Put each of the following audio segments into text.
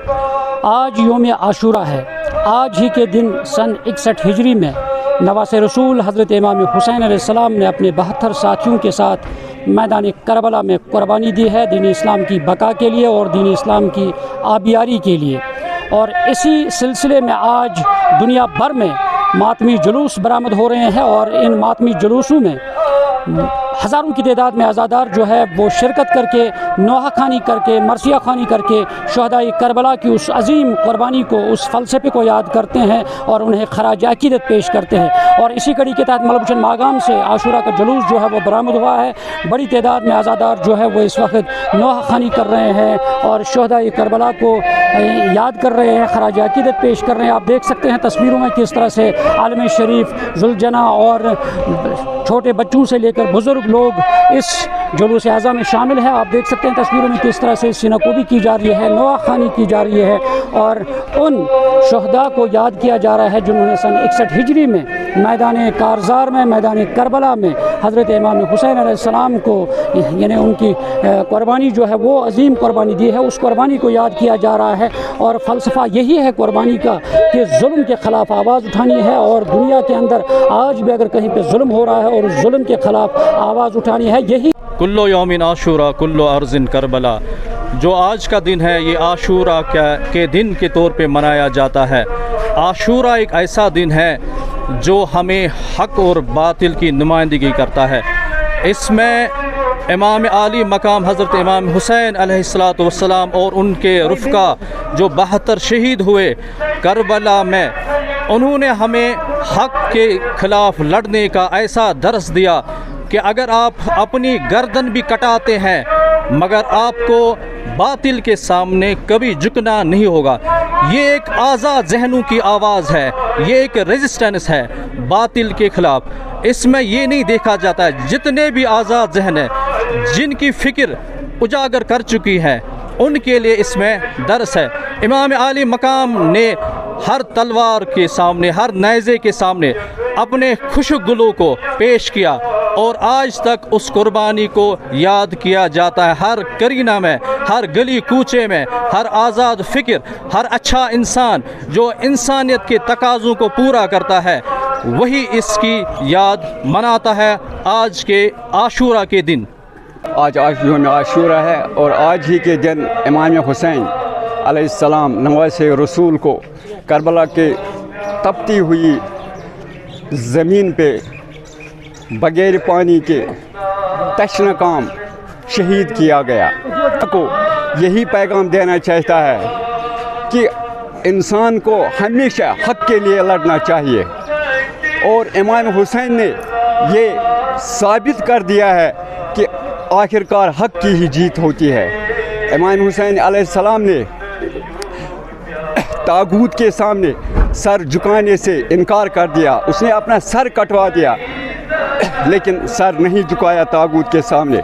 آج یوم عاشورہ ہے۔ آج ہی کے دن سن 61 ہجری میں نواز رسول حضرت امام حسین علیہ السلام نے اپنے 72 ساتھیوں کے ساتھ میدان کربلا میں قربانی دی ہے، دین اسلام کی بقا کے لیے اور دین اسلام کی آبیاری کے لیے۔ اور اسی سلسلے میں آج دنیا بھر میں ماتمی جلوس برآمد ہو رہے ہیں، اور ان ماتمی جلوسوں میں ہزاروں کی تعداد میں عزادار جو ہے وہ شرکت کر کے، نوحہ خوانی کر کے، مرثیہ خوانی کر کے شہدائے کربلا کی اس عظیم قربانی کو، اس فلسفے کو یاد کرتے ہیں اور انہیں خراج عقیدت پیش کرتے ہیں۔ اور اسی کڑی کے تحت ملبوشن ماگام سے عاشورہ کا جلوس جو ہے وہ برآمد ہوا ہے۔ بڑی تعداد میں عزادار جو ہے وہ اس وقت نوحہ خوانی کر رہے ہیں اور شہدائے کربلا کو یاد کر رہے ہیں، خراج عقیدت پیش کر رہے ہیں۔ آپ دیکھ سکتے ہیں تصویروں میں کس طرح سے عالم شریف، ذوالجناح اور چھوٹے بچوں سے لے کر بزرگ لوگ اس جلوس اعظم میں شامل ہیں۔ آپ دیکھ سکتے ہیں تصویروں میں کس طرح سے سینہ کوبی کی جا رہی ہے، نوحہ خوانی کی جا رہی ہے اور ان شہداء کو یاد کیا جا رہا ہے جنہوں نے سن 61 ہجری میں میدان کارزار میں، میدان کربلا میں حضرت امام حسین علیہ السلام کو، یعنی ان کی قربانی جو ہے وہ عظیم قربانی دی ہے، اس قربانی کو یاد کیا جا رہا ہے۔ اور فلسفہ یہی ہے قربانی کا کہ ظلم کے خلاف آواز اٹھانی ہے، اور دنیا کے اندر آج بھی اگر کہیں پہ ظلم ہو رہا ہے اور اس ظلم کے خلاف آواز اٹھانی ہے، یہی کلو یوم عاشورہ کلو ارض کربلا۔ جو آج کا دن ہے یہ عاشورہ کے دن کے طور پہ منایا جاتا ہے۔ عاشورہ ایک ایسا دن ہے جو ہمیں حق اور باطل کی نمائندگی کرتا ہے۔ اس میں امام عالی مقام حضرت امام حسین علیہ السلام اور ان کے رفقا جو 72 شہید ہوئے کربلا میں، انہوں نے ہمیں حق کے خلاف لڑنے کا ایسا درس دیا کہ اگر آپ اپنی گردن بھی کٹاتے ہیں مگر آپ کو باطل کے سامنے کبھی جھکنا نہیں ہوگا۔ یہ ایک آزاد ذہنوں کی آواز ہے، یہ ایک ریزسٹنس ہے باطل کے خلاف۔ اس میں یہ نہیں دیکھا جاتا ہے جتنے بھی آزاد ذہن ہیں، جن کی فکر اجاگر کر چکی ہے، ان کے لیے اس میں درس ہے۔ امام عالی مقام نے ہر تلوار کے سامنے، ہر نیزے کے سامنے اپنے خوشک گلوں کو پیش کیا، اور آج تک اس قربانی کو یاد کیا جاتا ہے۔ ہر کرینہ میں، ہر گلی کوچے میں، ہر آزاد فکر، ہر اچھا انسان جو انسانیت کے تقاضوں کو پورا کرتا ہے، وہی اس کی یاد مناتا ہے آج کے عاشورہ کے دن۔ آج یوم عاشورہ ہے، اور آج ہی کے دن امام حسین علیہ السلام نواز رسول کو کربلا کے تپتی ہوئی زمین پہ بغیر پانی کے تشنہ کام شہید کیا گیا۔ کو یہی پیغام دینا چاہتا ہے کہ انسان کو ہمیشہ حق کے لیے لڑنا چاہیے، اور امام حسین نے یہ ثابت کر دیا ہے کہ آخرکار حق کی ہی جیت ہوتی ہے۔ امام حسین علیہ السلام نے طاغوت کے سامنے سر جھکانے سے انکار کر دیا، اس نے اپنا سر کٹوا دیا لیکن سر نہیں جھکایا طاغوت کے سامنے۔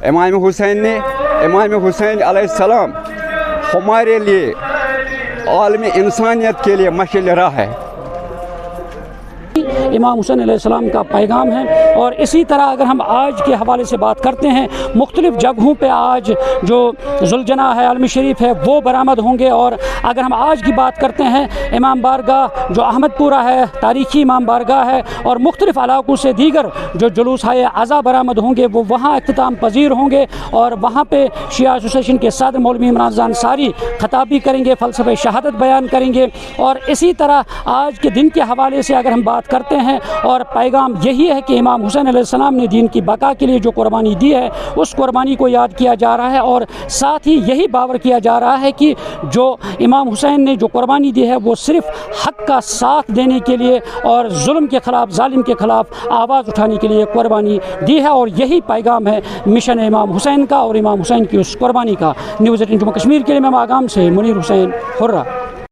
امام حسین علیہ السلام ہمارے لیے عالم انسانیت کے لیے مشعل راہ ہے۔ امام حسین علیہ السلام کا پیغام ہے۔ اور اسی طرح اگر ہم آج کے حوالے سے بات کرتے ہیں، مختلف جگہوں پہ آج جو ذوالجناح ہے، عالم شریف ہے، وہ برآمد ہوں گے۔ اور اگر ہم آج کی بات کرتے ہیں، امام بارگاہ جو احمد پورہ ہے، تاریخی امام بارگاہ ہے، اور مختلف علاقوں سے دیگر جو جلوس ہے عزا برآمد ہوں گے، وہ وہاں اختتام پذیر ہوں گے، اور وہاں پہ شیعہ ایسوسیشن کے صدر مولوی عمران انصاری خطاب بھی کریں گے، فلسفہ شہادت بیان کریں گے۔ اور اسی طرح آج کے دن کے حوالے سے اگر ہم بات کرتے ہیں، اور پیغام یہی ہے کہ امام حسین علیہ السلام نے دین کی بقا کے لیے جو قربانی دی ہے، اس قربانی کو یاد کیا جا رہا ہے، اور ساتھ ہی یہی باور کیا جا رہا ہے کہ جو امام حسین نے جو قربانی دی ہے وہ صرف حق کا ساتھ دینے کے لیے اور ظلم کے خلاف، ظالم کے خلاف آواز اٹھانے کے لیے قربانی دی ہے، اور یہی پیغام ہے مشن امام حسین کا اور امام حسین کی اس قربانی کا۔ نیوز 18 جموں کشمیر کے لیے میں ماگام سے منیر حسین حرہ۔